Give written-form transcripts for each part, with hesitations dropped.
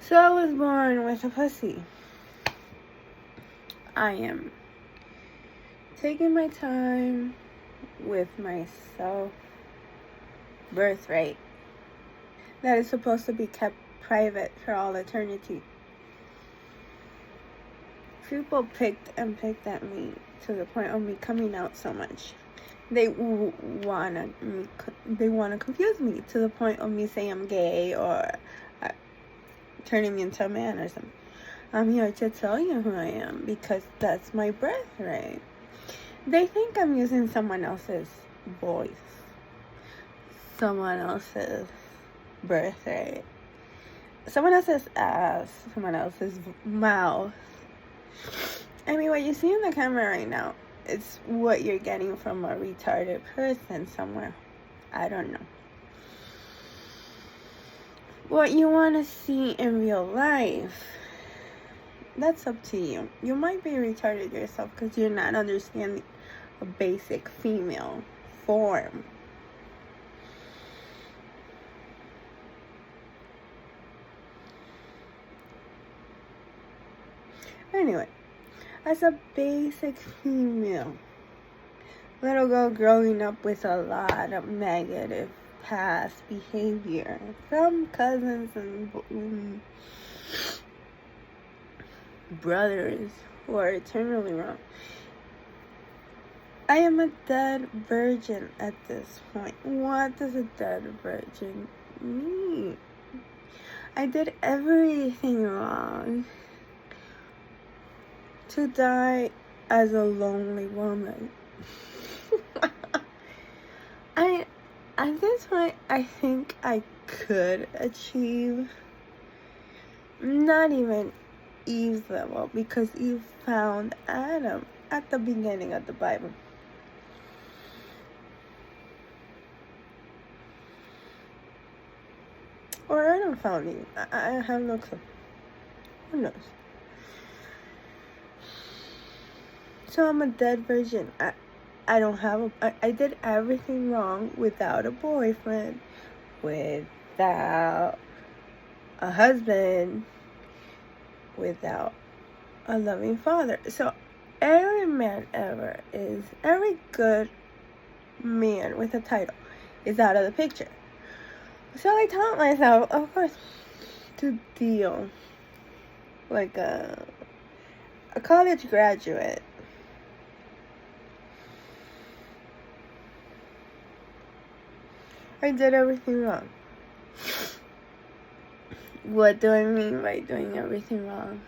So I was born with a pussy. I am taking my time with myself. Birthright that is supposed to be kept private for all eternity. People picked at me to the point of me coming out so much. They wanna confuse me to the point of me saying I'm gay or turning me into a man or something. I'm here to tell you who I am because that's my birthright. They think I'm using someone else's voice, someone else's birthright, someone else's ass, someone else's mouth. I mean, what you see on the camera right now, it's what you're getting from a retarded person somewhere. I don't know. What you want to see in real life, that's up to you. You might be retarded yourself because you're not understanding a basic female form. Anyway, as a basic female, little girl growing up with a lot of negative past behavior from cousins and brothers who are eternally wrong. I am a dead virgin at this point. What does a dead virgin mean? I did everything wrong to die as a lonely woman. At this point, I think I could achieve not even Eve's level because Eve found Adam at the beginning of the Bible. Or Adam found Eve. I have no clue. Who knows? So I'm a dead virgin. I don't have I did everything wrong without a boyfriend, without a husband, without a loving father. So every man ever is, every good man with a title is out of the picture. So I taught myself, of course, to deal like a college graduate. I did everything wrong. What do I mean by doing everything wrong?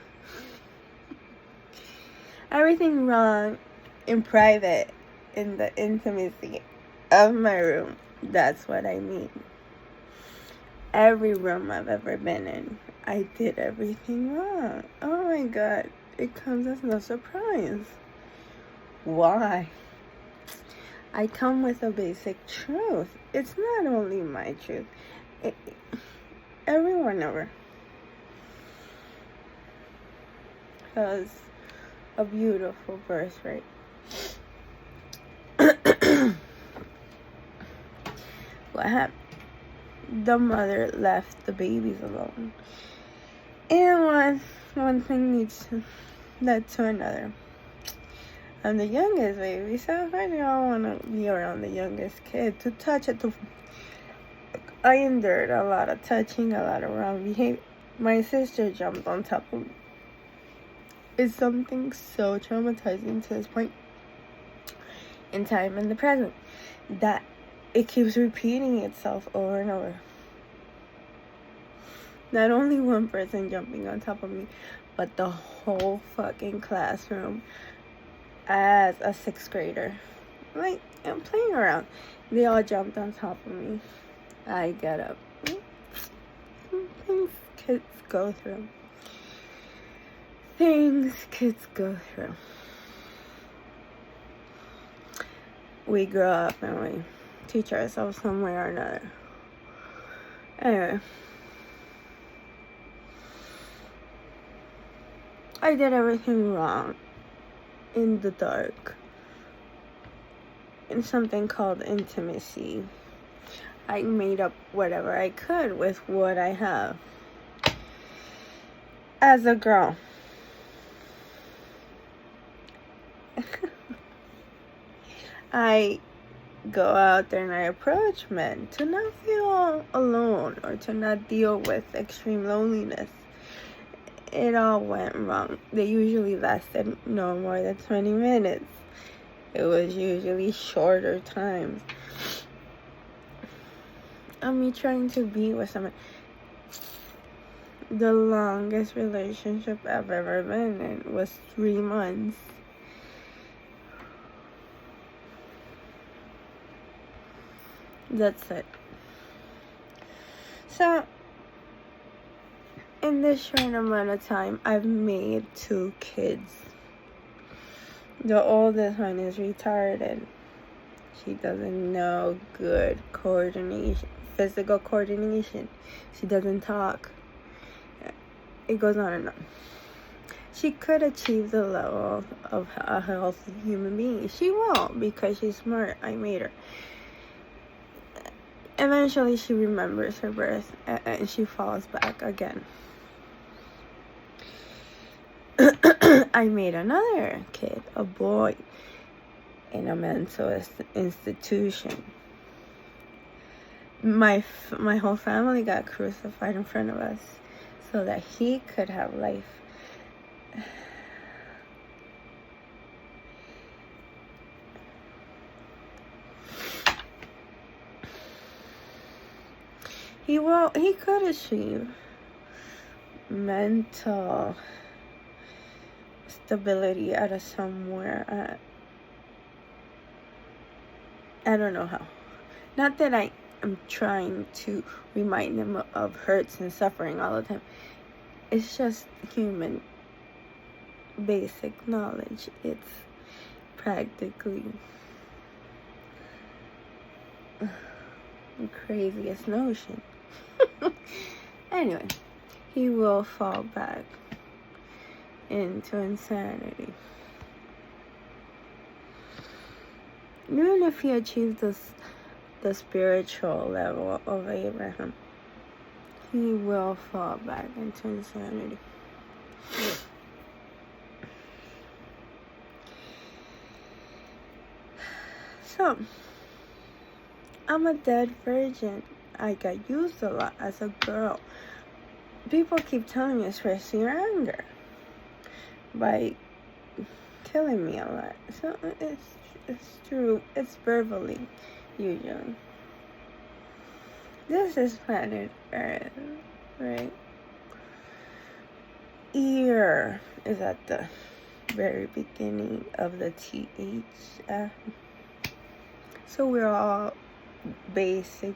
Everything wrong in private, in the intimacy of my room. That's what I mean. Every room I've ever been in, I did everything wrong. Oh my God, it comes as no surprise. Why? I come with a basic truth. It's not only my truth. Everyone ever has a beautiful birthright. What happened? The mother left the babies alone. And one thing led to another. I'm the youngest baby, so of course you all want to be around the youngest kid, to touch it. I endured a lot of touching, a lot of wrong behavior. My sister jumped on top of me. It's something so traumatizing to this point in time in the present that it keeps repeating itself over and over. Not only one person jumping on top of me, but the whole fucking classroom. As a 6th grader, like, I'm playing around, they all jumped on top of me. I get up. Things kids go through. We grow up and we teach ourselves some way or another. Anyway, I did everything wrong. In the dark, in something called intimacy. I made up whatever I could with what I have. as a girl, I go out there and I approach men to not feel alone or to not deal with extreme loneliness. It all went wrong. They usually lasted no more than 20 minutes. It was usually shorter times. Me trying to be with someone. The longest relationship I've ever been in was 3 months. That's it. So, in this short amount of time, I've made 2 kids. The oldest one is retarded. She doesn't know good coordination, physical coordination. She doesn't talk. It goes on and on. She could achieve the level of a healthy human being. She will, because she's smart. I made her. Eventually, she remembers her birth and she falls back again. I made another kid, a boy, in a mental institution. My whole family got crucified in front of us so that he could have life. He could achieve mental stability out of somewhere. I don't know how. Not that I am trying to remind him of hurts and suffering all the time. It's just human basic knowledge. It's practically the craziest notion. Anyway, he will fall back into insanity. Even if he achieves the spiritual level of Abraham, he will fall back into insanity. So, I'm a dead virgin. I got used a lot as a girl. People keep telling me express your anger by killing me a lot. So it's true. It's verbally, usually. This is planet Earth, right? Ear is at the very beginning of the TH. So we're all basic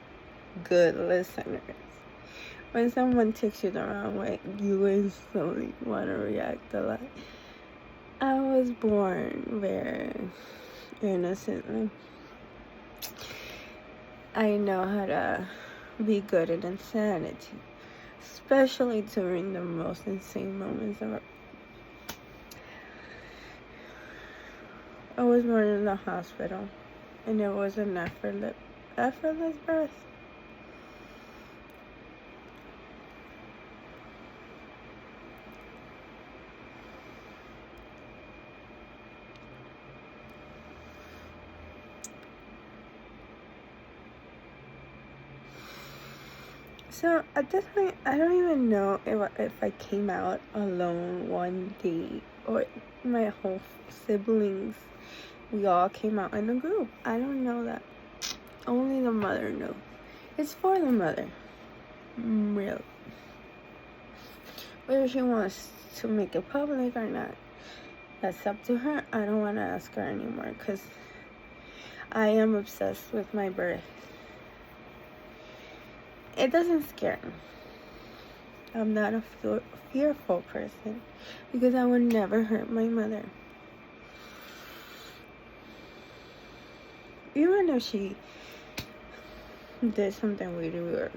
good listeners. When someone takes you the wrong way, you instantly want to react a lot. I was born very innocently. I know how to be good at insanity, especially during the most insane moments of it. I was born in the hospital, and it was an effortless birth. So at this point, I don't even know if I came out alone one day or my whole siblings, we all came out in a group. I don't know that. Only the mother knows. It's for the mother. Really. Whether she wants to make it public or not, that's up to her. I don't want to ask her anymore because I am obsessed with my birth. It doesn't scare me. I'm not a fearful person because I would never hurt my mother. Even if she did something really weird.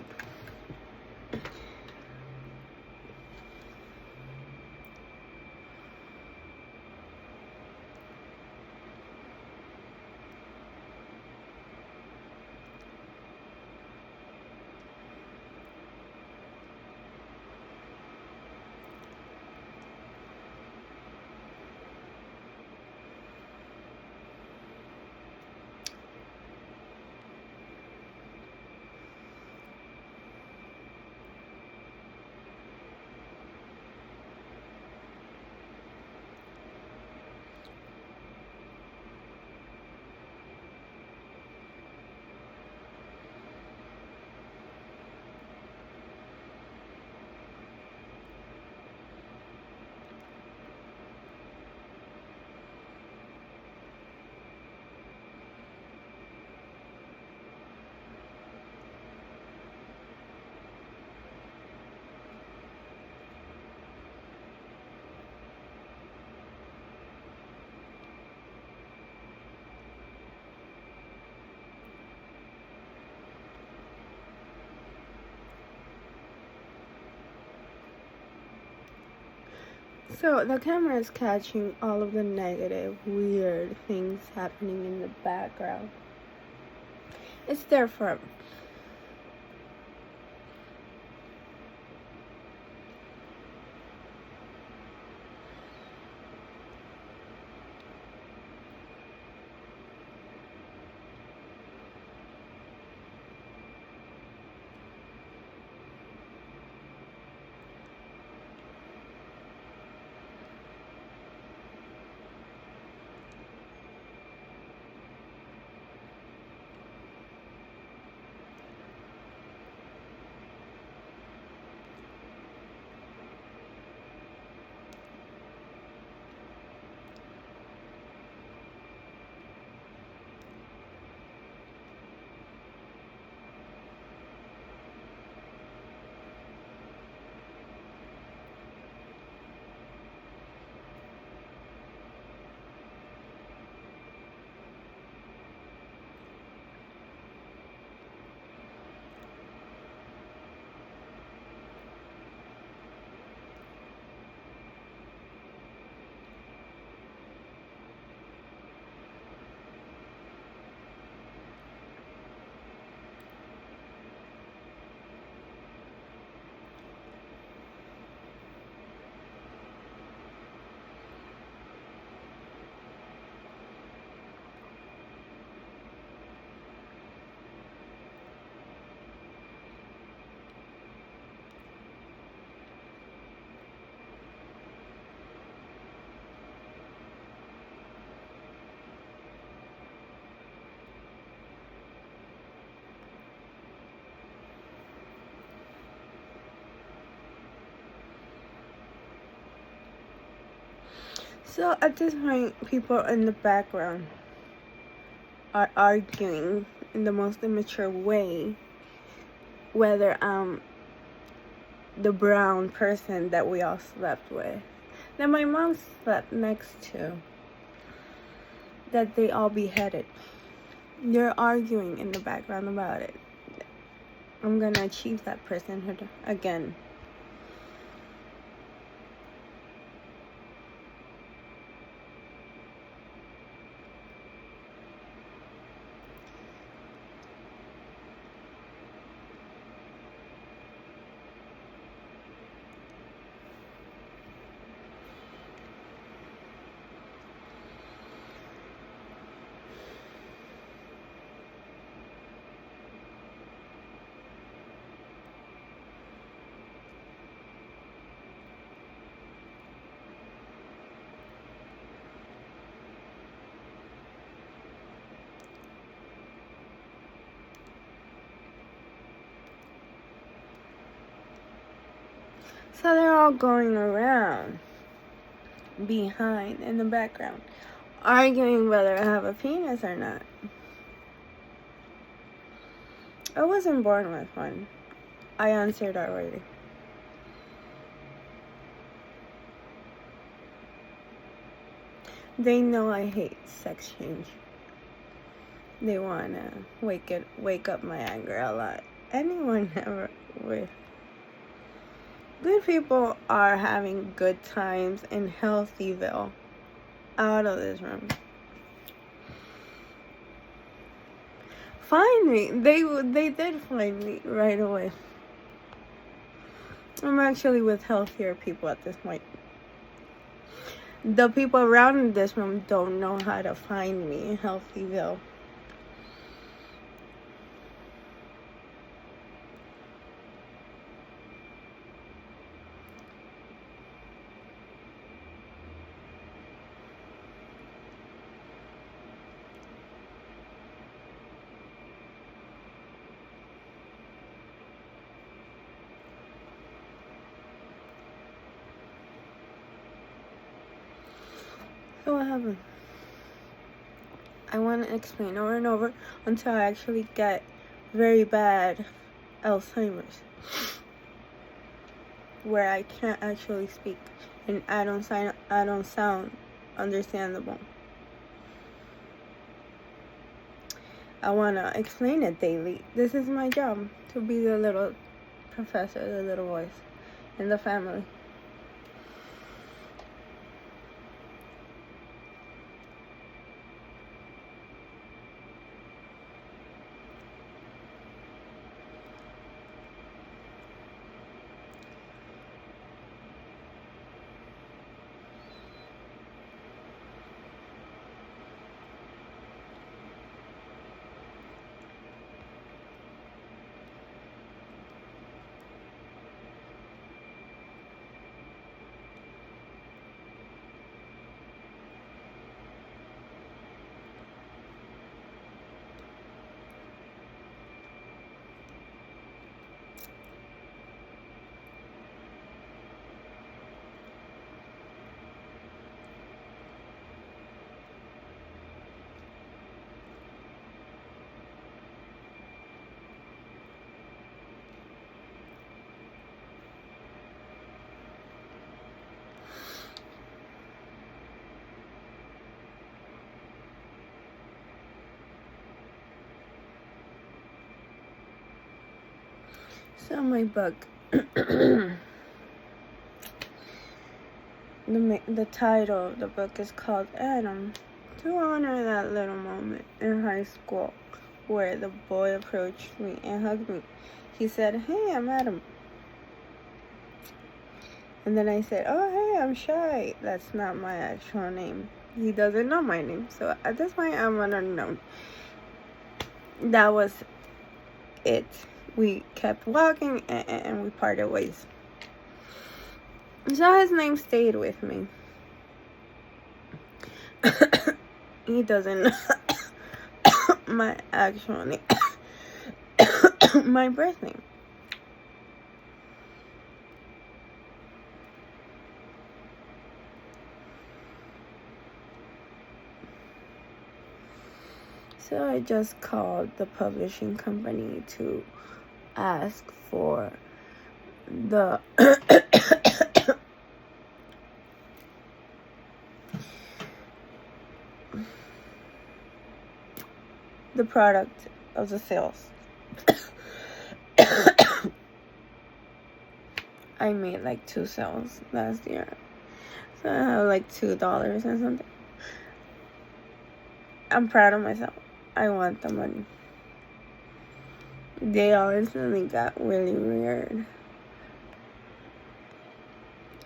So the camera is catching all of the negative, weird things happening in the background. It's there for So at this point, people in the background are arguing in the most immature way whether the brown person that we all slept with, that my mom slept next to, that they all beheaded. They're arguing in the background about it. I'm gonna achieve that personhood again. So they're all going around behind in the background, arguing whether I have a penis or not. I wasn't born with one. I answered already. They know I hate sex change. They wanna wake up my anger a lot. Anyone ever with good people are having good times in Healthyville. Out of this room. Find me. They did find me right away. I'm actually with healthier people at this point. The people around this room don't know how to find me in Healthyville. So what happened? I want to explain over and over until I actually get very bad Alzheimer's, where I can't actually speak and I don't sound understandable. I want to explain it daily. This is my job, to be the little professor, the little voice in the family. So my book, the title of the book is called Adam, to honor that little moment in high school where the boy approached me and hugged me. He said, "Hey, I'm Adam." And then I said, "Oh, hey, I'm Shy." That's not my actual name. He doesn't know my name, so at this point, I'm an unknown. That was it. We kept walking and we parted ways. So his name stayed with me. He doesn't know my actual name, my birth name. So I just called the publishing company to ask for the the product of the sales. I made like 2 sales last year, so I have like $2 or something. I'm proud of myself. I want the money. They all instantly got really weird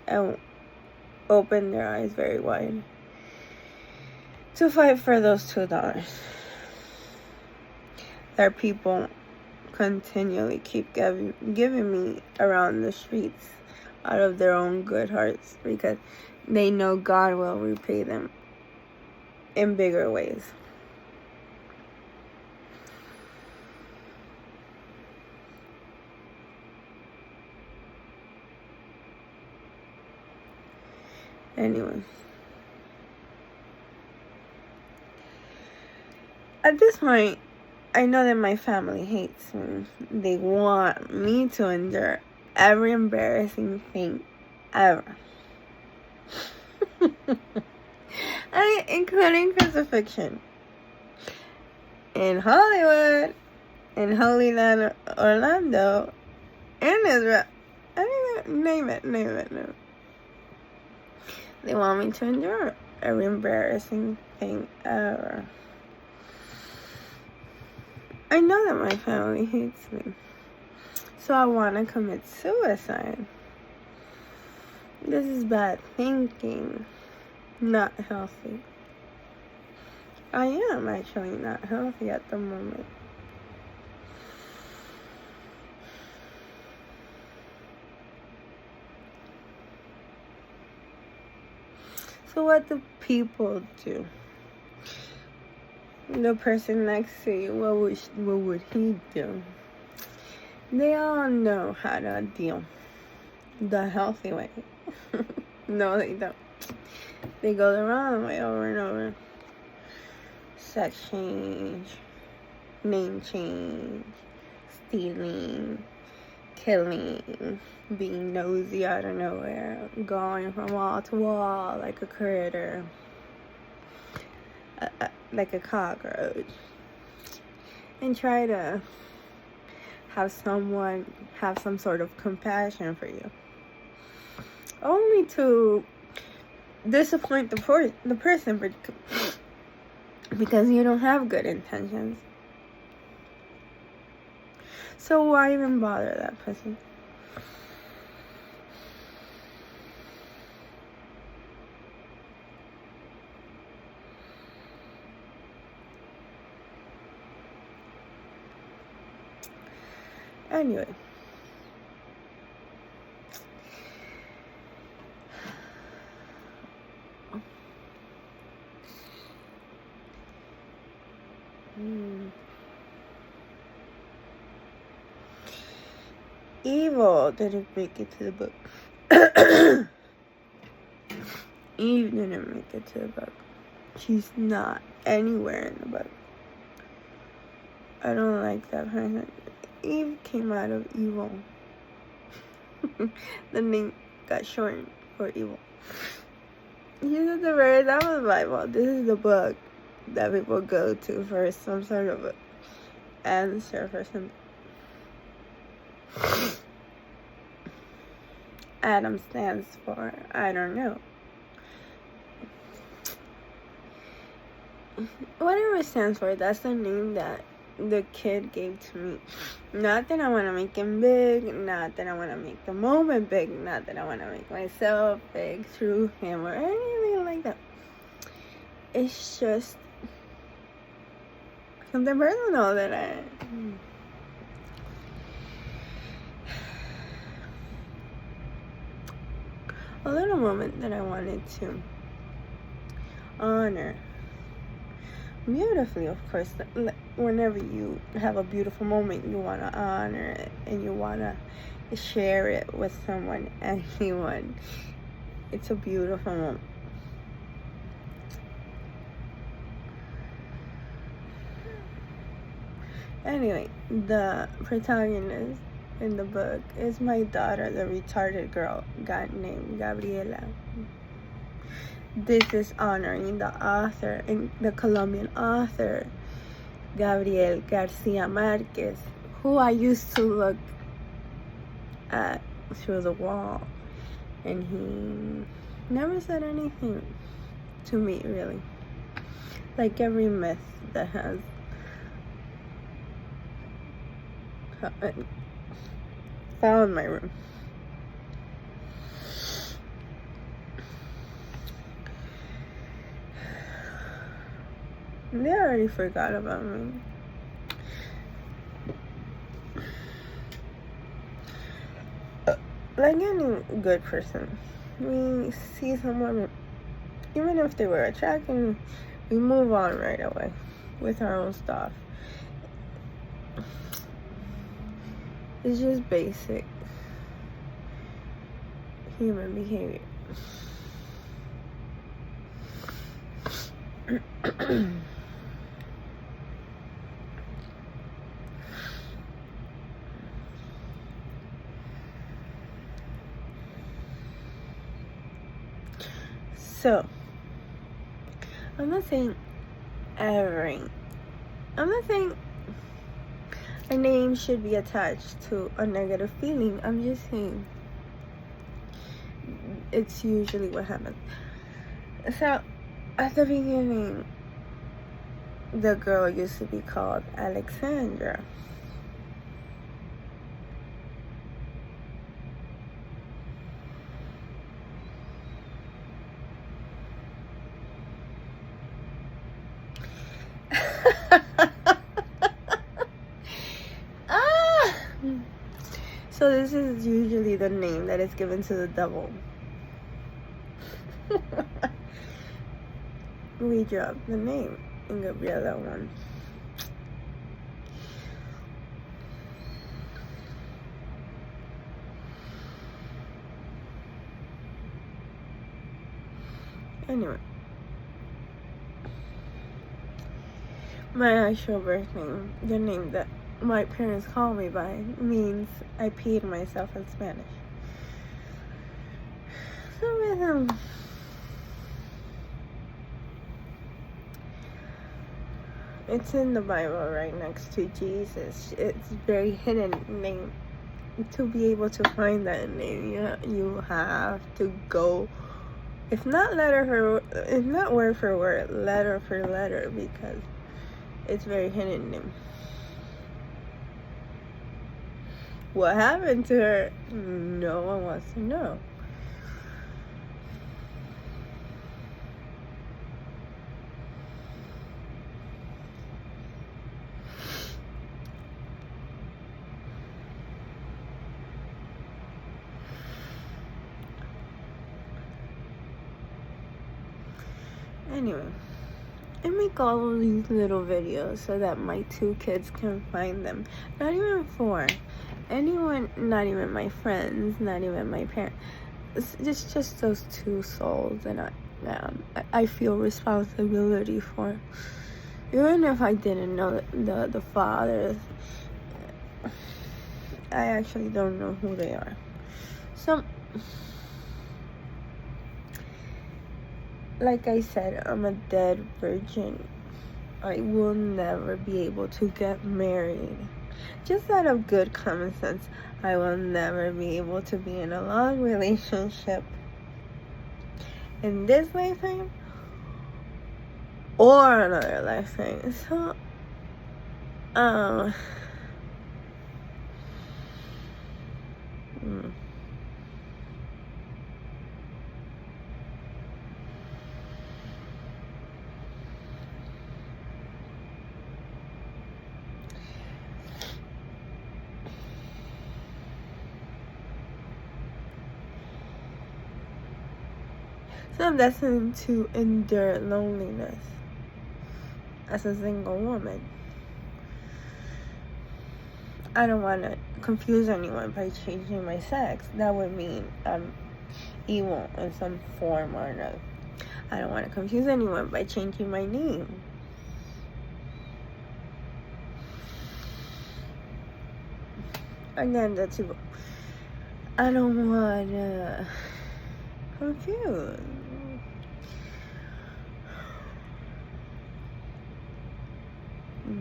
and opened their eyes very wide to fight for those $2 that people continually keep giving me around the streets out of their own good hearts, because they know God will repay them in bigger ways. Anyway, at this point, I know that my family hates me. They want me to endure every embarrassing thing ever. Including crucifixion. In Hollywood, in Holy Land, Orlando, in Israel. Name it. They want me to endure every embarrassing thing ever. I know that my family hates me, so I want to commit suicide. This is bad thinking, not healthy. I am actually not healthy at the moment. So what do people do? The person next to you, what would he do? They all know how to deal the healthy way. No, they don't. They go the wrong way over and over. Sex change, name change, stealing, killing, being nosy out of nowhere, going from wall to wall like a critter, like a cockroach, and try to have someone have some sort of compassion for you, only to disappoint the person because you don't have good intentions. So why even bother that person? Anyway. Evil didn't make it to the book. Eve didn't make it to the book. She's not anywhere in the book. I don't like that person. Eve came out of evil. The name got shortened for evil. This is the verse, that was the Bible. This is the book that people go to for some sort of answer for something. Adam stands for, I don't know. Whatever it stands for, that's the name that the kid gave to me. Not that I want to make him big, not that I want to make the moment big, not that I want to make myself big through him or anything like that. It's just something personal that a little moment that I wanted to honor beautifully. Of course, whenever you have a beautiful moment, you want to honor it and you want to share it with someone, anyone. It's a beautiful moment. Anyway, the protagonist in the book is my daughter, the retarded girl named Gabriela. This is honoring the author, the Colombian author, Gabriel Garcia Marquez, who I used to look at through the wall, and he never said anything to me, really. Like every myth that has found my room. They already forgot about me. Like any good person, we see someone, even if they were attractive, we move on right away with our own stuff. It's just basic human behavior. So, I'm not saying a name should be attached to a negative feeling. I'm just saying it's usually what happens. So, at the beginning, the girl used to be called Alexandra. So this is usually the name that is given to the devil. We dropped the name in Gabriela one. Anyway, my actual birth name, the name that my parents call me by, means I peed myself in Spanish. So it's in the Bible right next to Jesus. It's very hidden name. To be able to find that name, you have to go, if not word for word, letter for letter, because it's very hidden name. What happened to her? No one wants to know. Anyway, I make all of these little videos so that my 2 kids can find them. Not even 4. Anyone, not even my friends, not even my parents. It's just those 2 souls that I feel responsibility for. Even if I didn't know the fathers, I actually don't know who they are. So, like I said, I'm a dead virgin. I will never be able to get married. Just out of good common sense, I will never be able to be in a long relationship in this lifetime or another lifetime. So, so I'm destined to endure loneliness as a single woman. I don't want to confuse anyone by changing my sex. That would mean I'm evil in some form or another. I don't want to confuse anyone by changing my name. Again, that's evil. I don't want to confuse.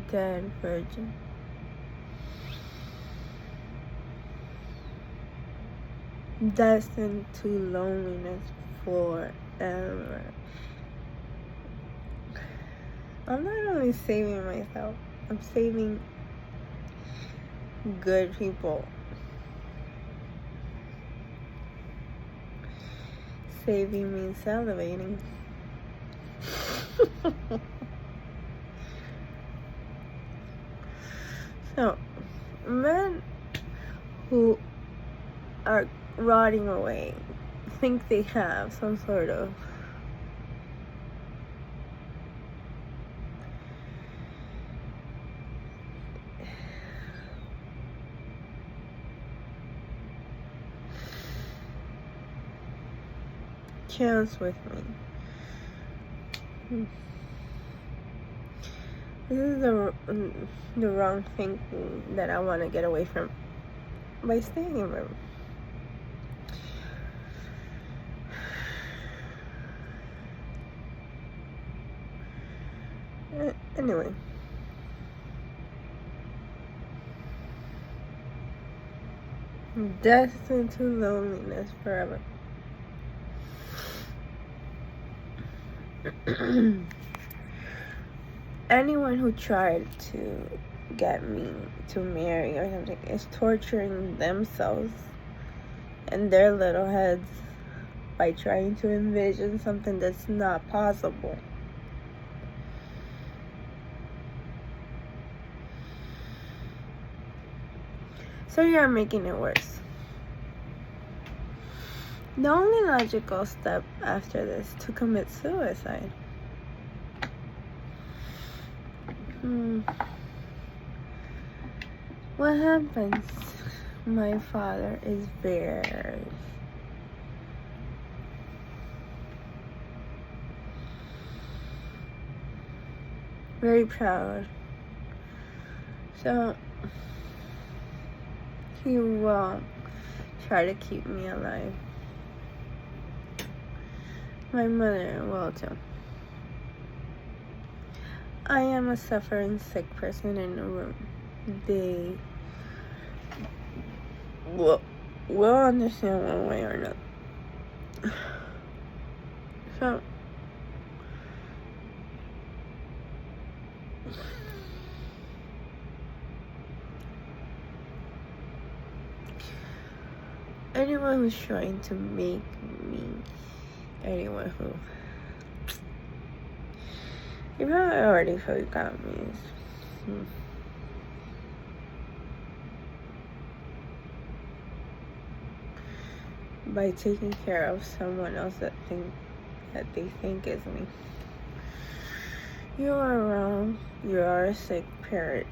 Dead virgin. Destined to loneliness forever. I'm not only saving myself, I'm saving good people. Saving means salivating. So, men who are rotting away think they have some sort of chance with me. This is the wrong thinking that I want to get away from by staying in room. Anyway, destined to loneliness forever. Anyone who tried to get me to marry or something is torturing themselves and their little heads by trying to envision something that's not possible. So you're making it worse. The only logical step after this is to commit suicide. What happens? My father is very proud. So he will try to keep me alive. My mother will too. I am a suffering, sick person in the room. They will understand one way or another. So, anyone who's trying to make me, anyone who, you probably already forgot me. By taking care of someone else that they think is me. You are wrong. You are a sick parent.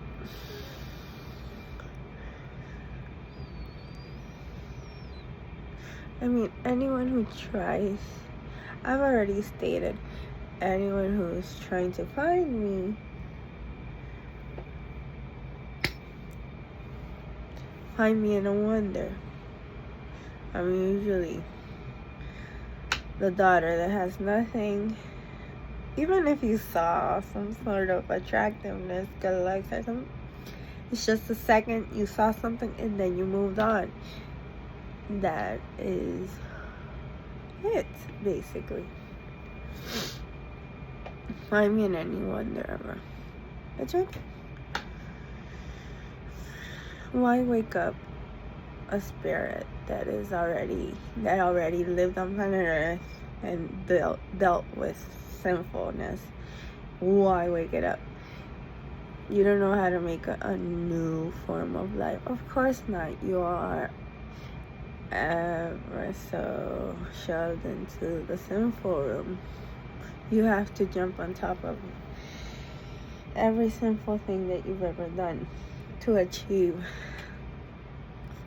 I mean, anyone who tries, I've already stated, anyone who's trying to find me in a wonder. I'm usually the daughter that has nothing. Even if you saw some sort of attractiveness, good looks or something, It's just a second you saw something and then you moved on. That is it, basically. I mean, any wonder ever. It's okay. Why wake up a spirit that already lived on planet Earth and dealt with sinfulness? Why wake it up? You don't know how to make a new form of life. Of course not. You are ever so shoved into the sinful room. You have to jump on top of every sinful thing that you've ever done to achieve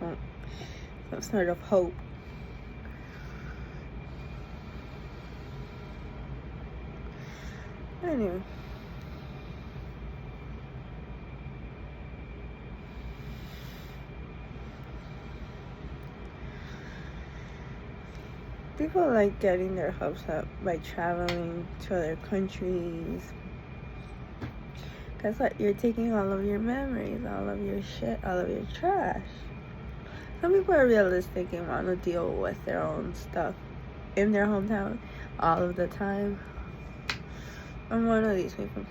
some sort of hope. Anyway. People like getting their hopes up by traveling to other countries. Guess what? You're taking all of your memories, all of your shit, all of your trash. Some people are realistic and want to deal with their own stuff in their hometown all of the time. I'm one of these people.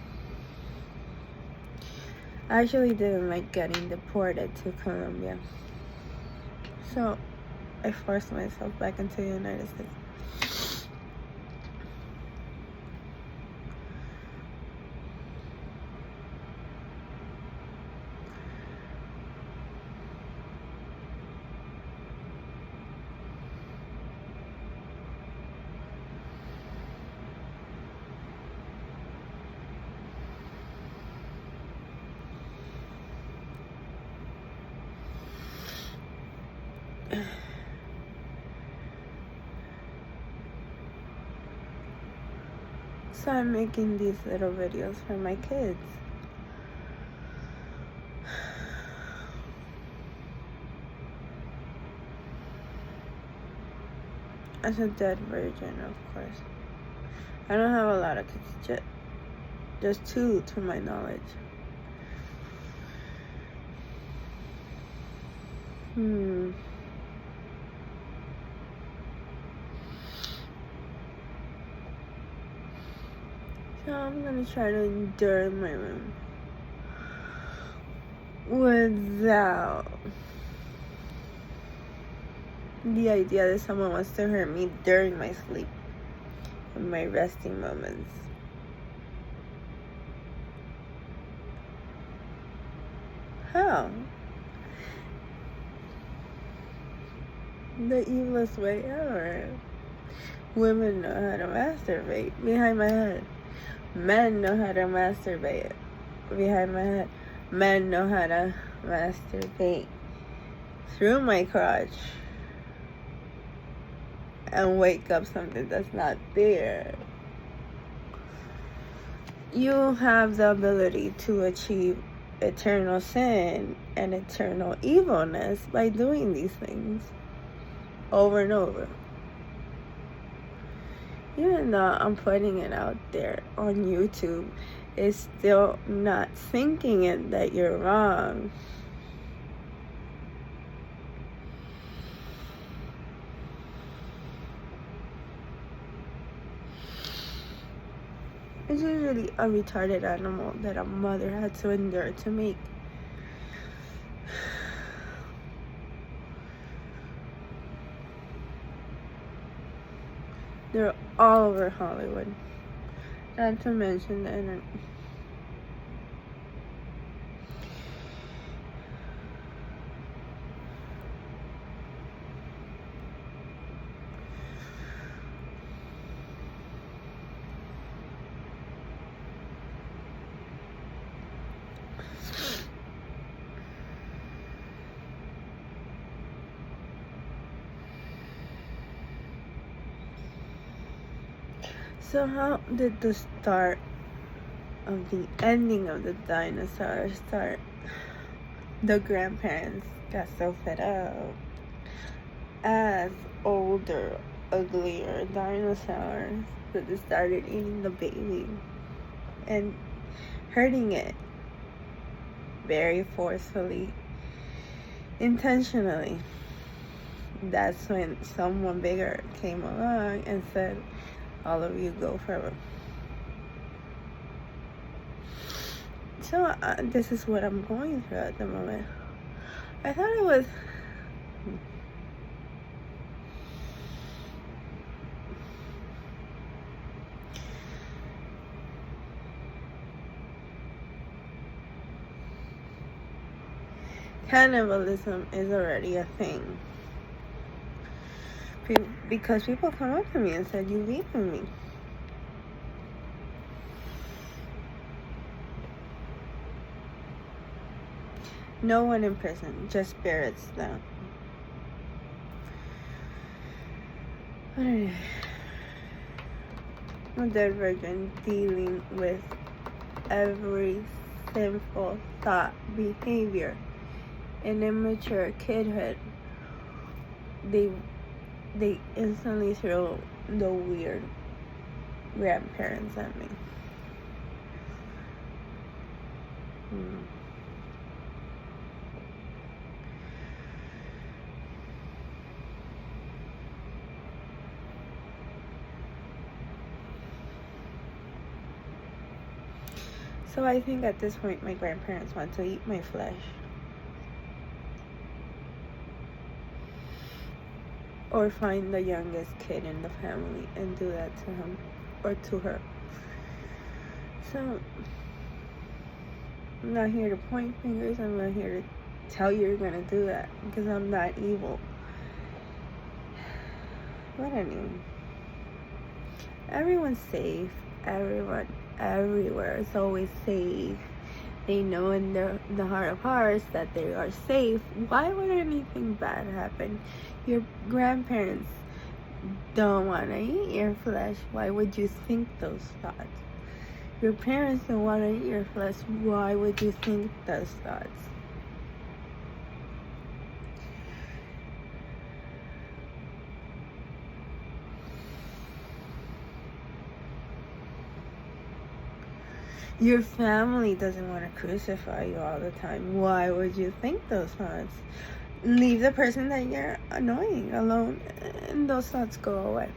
I actually didn't like getting deported to Colombia. So I forced myself back into the United States. So I'm making these little videos for my kids. As a dead virgin, of course. I don't have a lot of kids, just 2 to my knowledge. So I'm gonna try to endure in my room without the idea that someone wants to hurt me during my sleep, in my resting moments. How? The evilest way ever. Women know how to masturbate behind my head. Men know how to masturbate behind my head. Men know how to masturbate through my crotch and wake up something that's not there. You have the ability to achieve eternal sin and eternal evilness by doing these things over and over. Even though I'm putting it out there on YouTube, it's still not thinking it that you're wrong. It's usually a retarded animal that a mother had to endure to make. They're all over Hollywood. Not to mention the internet. So how did the start of the ending of the dinosaurs start? The grandparents got so fed up as older, uglier dinosaurs that they started eating the baby and hurting it, very forcefully, intentionally. That's when someone bigger came along and said, all of you go forever. So this is what I'm going through at the moment. I thought it was cannibalism is already a thing. Because people come up to me and said, you've eaten me. No one in prison, just spirits though. A dead virgin dealing with every sinful thought, behavior, and immature kidhood. They instantly throw the weird grandparents at me. So I think at this point my grandparents want to eat my flesh. Or find the youngest kid in the family and do that to him or to her. So I'm not here to point fingers. I'm not here to tell you you're gonna do that, because I'm not evil. But anyway, everyone's safe. Everyone everywhere is always safe. They know in the heart of hearts that they are safe. Why would anything bad happen? Your grandparents don't want to eat your flesh. Why would you think those thoughts? Your parents don't want to eat your flesh. Why would you think those thoughts? Your family doesn't want to crucify you all the time. Why would you think those thoughts? Leave the person that you're annoying alone, and those thoughts go away.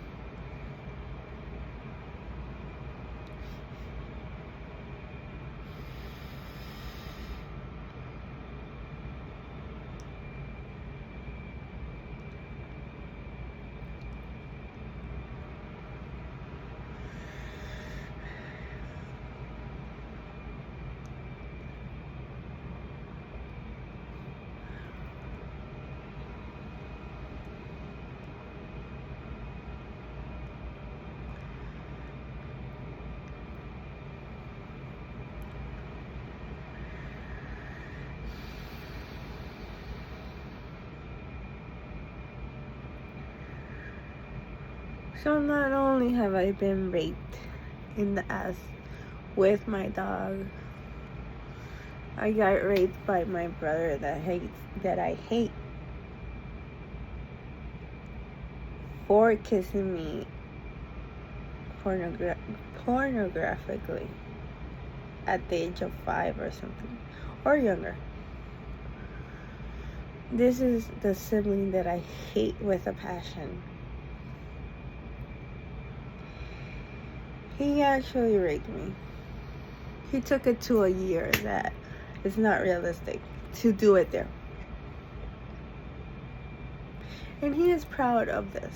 So not only have I been raped in the ass with my dog, I got raped by my brother that I hate for kissing me pornographically at the age of 5 or something, or younger. This is the sibling that I hate with a passion. He actually raped me. He took it to a year that it's not realistic to do it there. And he is proud of this.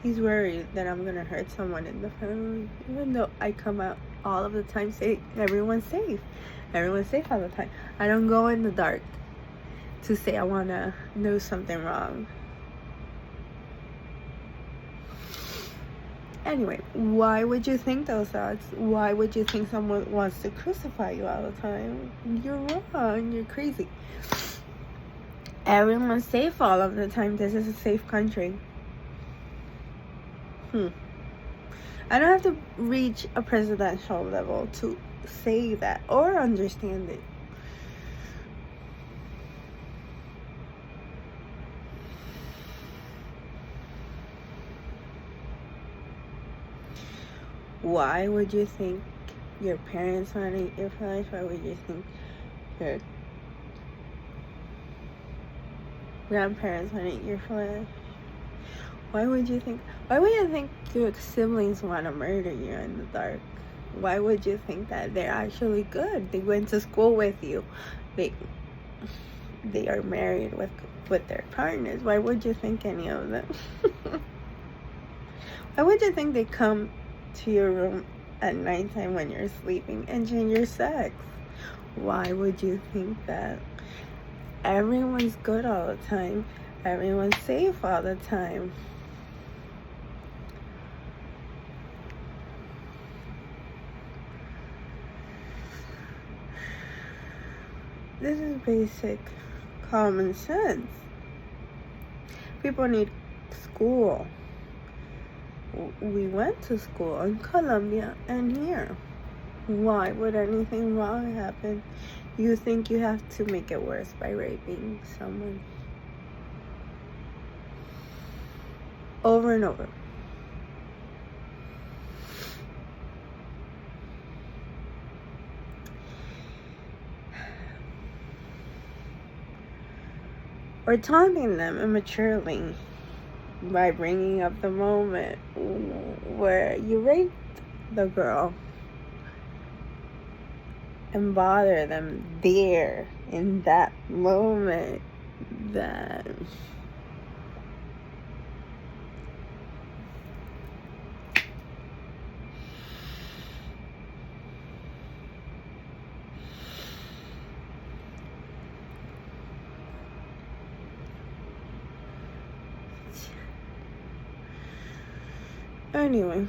He's worried that I'm gonna hurt someone in the family, even though I come out all of the time saying everyone's safe. Everyone's safe all the time. I don't go in the dark to say I wanna do something wrong. Anyway, why would you think those thoughts? Why would you think someone wants to crucify you all the time? You're wrong. You're crazy. Everyone's safe all of the time. This is a safe country. I don't have to reach a presidential level to say that or understand it. Why would you think your parents want to eat your flesh? Why would you think your grandparents want to eat your flesh? Why would you think your siblings want to murder you in the dark? Why would you think that they're actually good? They went to school with you. They are married with their partners. Why would you think any of them? Why would you think they come to your room at nighttime when you're sleeping and change your sex? Why would you think that? Everyone's good all the time. Everyone's safe all the time. This is basic common sense. People need school. We went to school in Colombia and here. Why would anything wrong happen? You think you have to make it worse by raping someone over and over. Or taunting them immaturely by bringing up the moment where you raped the girl and bother them there in that moment that anyway,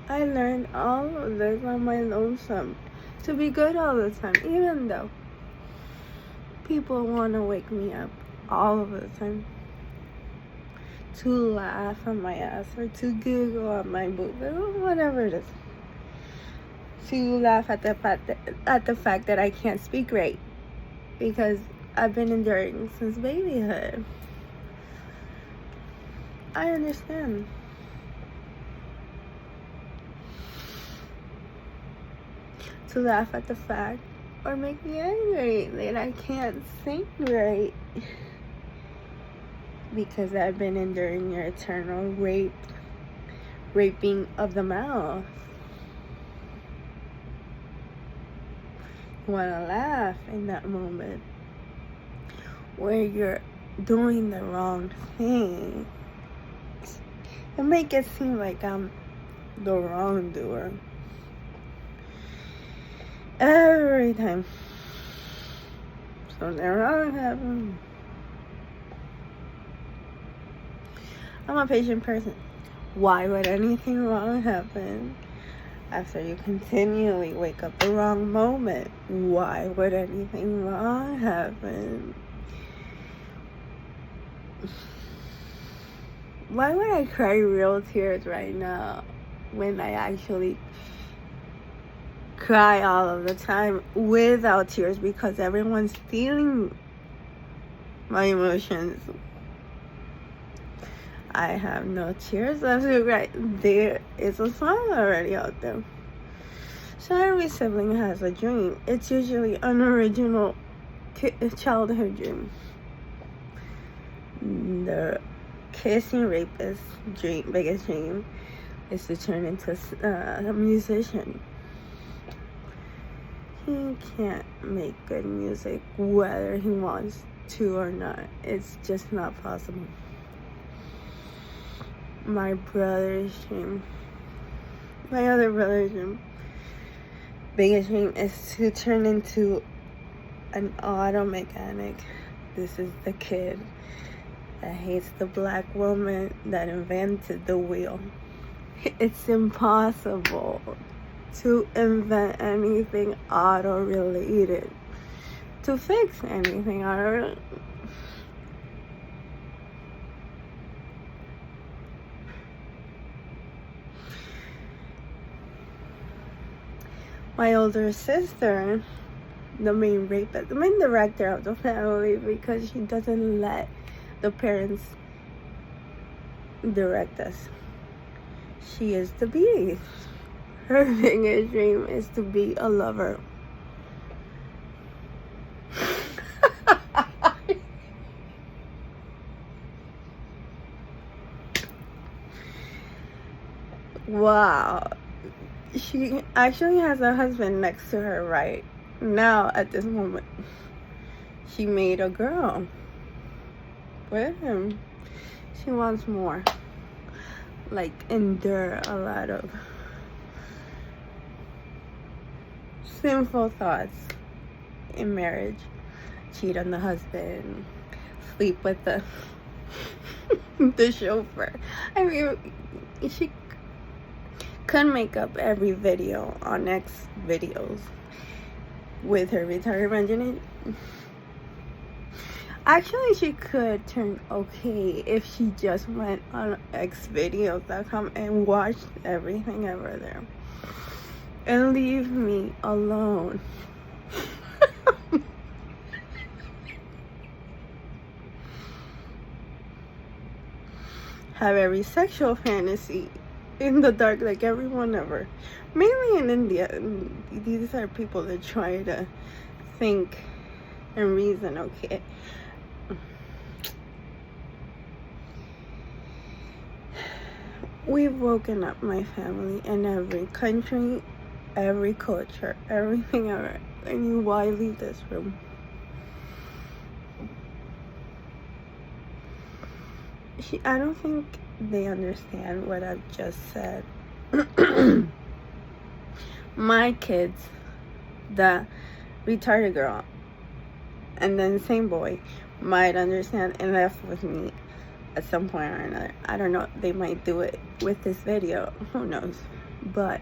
I learned all of this on my lonesome to be good all the time, even though people want to wake me up all of the time to laugh at my ass or to giggle at my boob or whatever it is, to laugh at the fact that I can't speak right because I've been enduring since babyhood. I understand. To laugh at the fact or make me angry that I can't think right because I've been enduring your eternal raping of the mouth. You want to laugh in that moment where you're doing the wrong thing and make it seem like I'm the wrongdoer. Every time something wrong happens. I'm a patient person. Why would anything wrong happen after you continually wake up the wrong moment? Why would anything wrong happen? Why would I cry real tears right now when I actually cry all of the time without tears because everyone's feeling my emotions? I have no tears left to cry. There is a song already out there. So every sibling has a dream. It's usually an original childhood dream. The kissing rapist dream, biggest dream, is to turn into a musician. He can't make good music whether he wants to or not. It's just not possible. My brother's dream, my other brother's dream, biggest dream is to turn into an auto mechanic. This is the kid that hates the black woman that invented the wheel. It's impossible to invent anything auto-related, to fix anything auto. My older sister, the main rapist, the main director of the family, because she doesn't let the parents direct us. she is the beast. Her biggest dream is to be a lover. Wow. She actually has a husband next to her right now at this moment. She made a girl with him. She wants more. Like, endure a lot of sinful thoughts in marriage. Cheat on the husband. Sleep with the the chauffeur. I mean, she could make up every video on X videos with her retarded imagination. Actually, she could turn okay if she just went on xvideos.com and watched everything ever there. And leave me alone. Have every sexual fantasy in the dark like everyone ever. Mainly in India. These are people that try to think and reason, okay? We've woken up my family in every country, every culture, everything ever. I mean, why leave this room? I don't think they understand what I've just said. My kids, the retarded girl, and then same boy, might understand and laugh with me at some point or another. I don't know. They might do it with this video. Who knows? But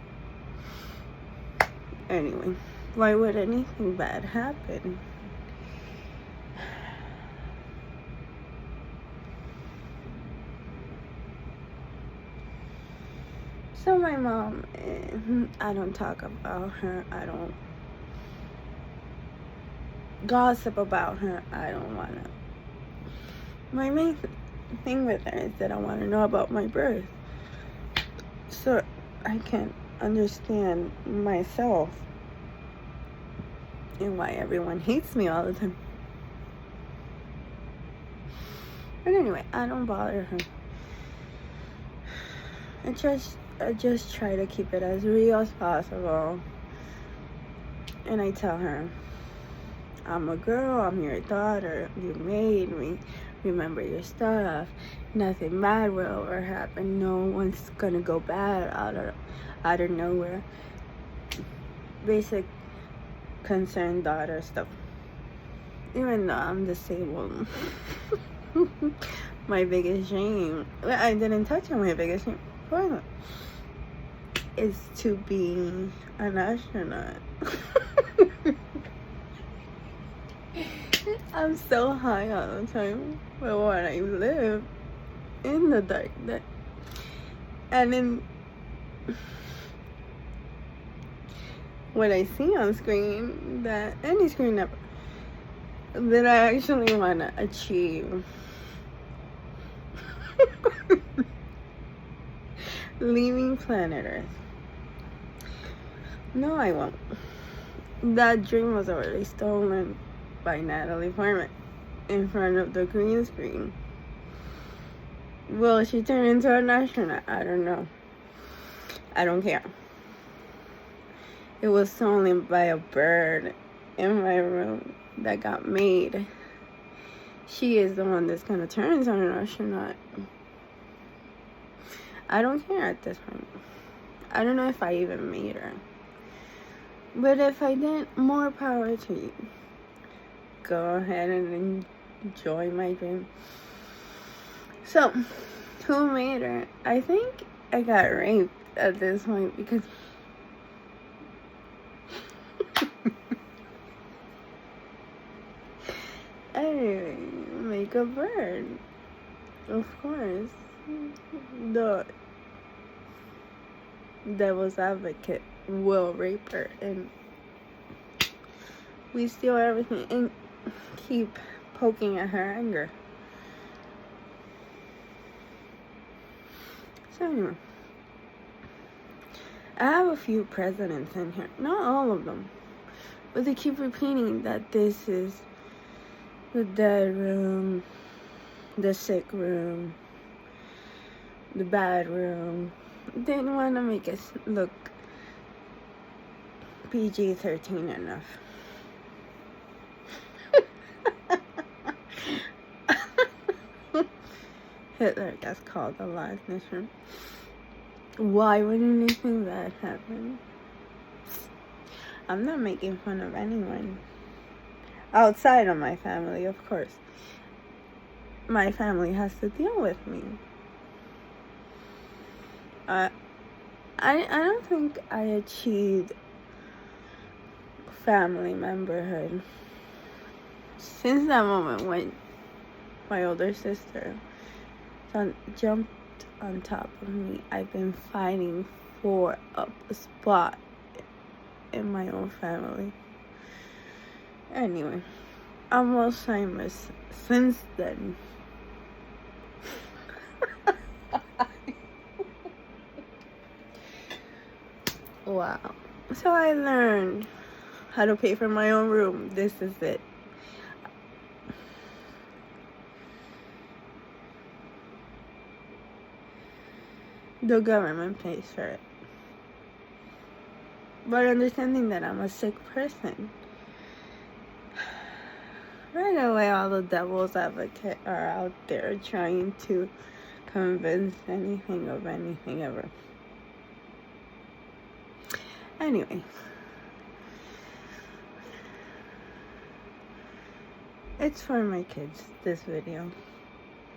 anyway, why would anything bad happen? So my mom, I don't talk about her. I don't gossip about her. I don't want to. My main thing with her is that I want to know about my birth, so I can understand myself and why everyone hates me all the time. But anyway, I don't bother her. I just try to keep it as real as possible. And I tell her, I'm a girl, I'm your daughter, you made me, remember your stuff, nothing bad will ever happen, no one's gonna go bad out of nowhere. Basic concerned daughter stuff. Even though I'm disabled. My biggest shame, I didn't touch on my biggest shame, is to be an astronaut. I'm so high all the time, but when I live in the dark, and in what I see on screen, that any screen ever, that I actually want to achieve. Leaving planet Earth. No, I won't. That dream was already stolen by Natalie Portman in front of the green screen. Will she turn into an astronaut? I don't know. I don't care. It was stolen by a bird in my room that got made. She is the one that's gonna turn into an astronaut. I don't care at this point. I don't know if I even made her. But if I did, more power to you. Go ahead and enjoy my dream. So, who made her? I think I got raped at this point because anyway, make a bird. Of course. The devil's advocate will rape her and we steal everything and keep poking at her anger. So anyway, I have a few presidents in here. Not all of them. But they keep repeating that this is the dead room, the sick room, the bad room. They didn't want to make us look PG-13 enough. Hitler gets called alive in this room. Why would anything bad happen? I'm not making fun of anyone. Outside of my family, of course. My family has to deal with me. I don't think I achieved family memberhood since that moment when my older sister jumped on top of me. I've been fighting for a spot in my own family. Anyway, I'm Alzheimer's since then. Wow. So I learned how to pay for my own room. This is it. The government pays for it. But understanding that I'm a sick person, right away all the devil's advocates are out there trying to convince anything of anything ever. Anyway, it's for my kids, this video.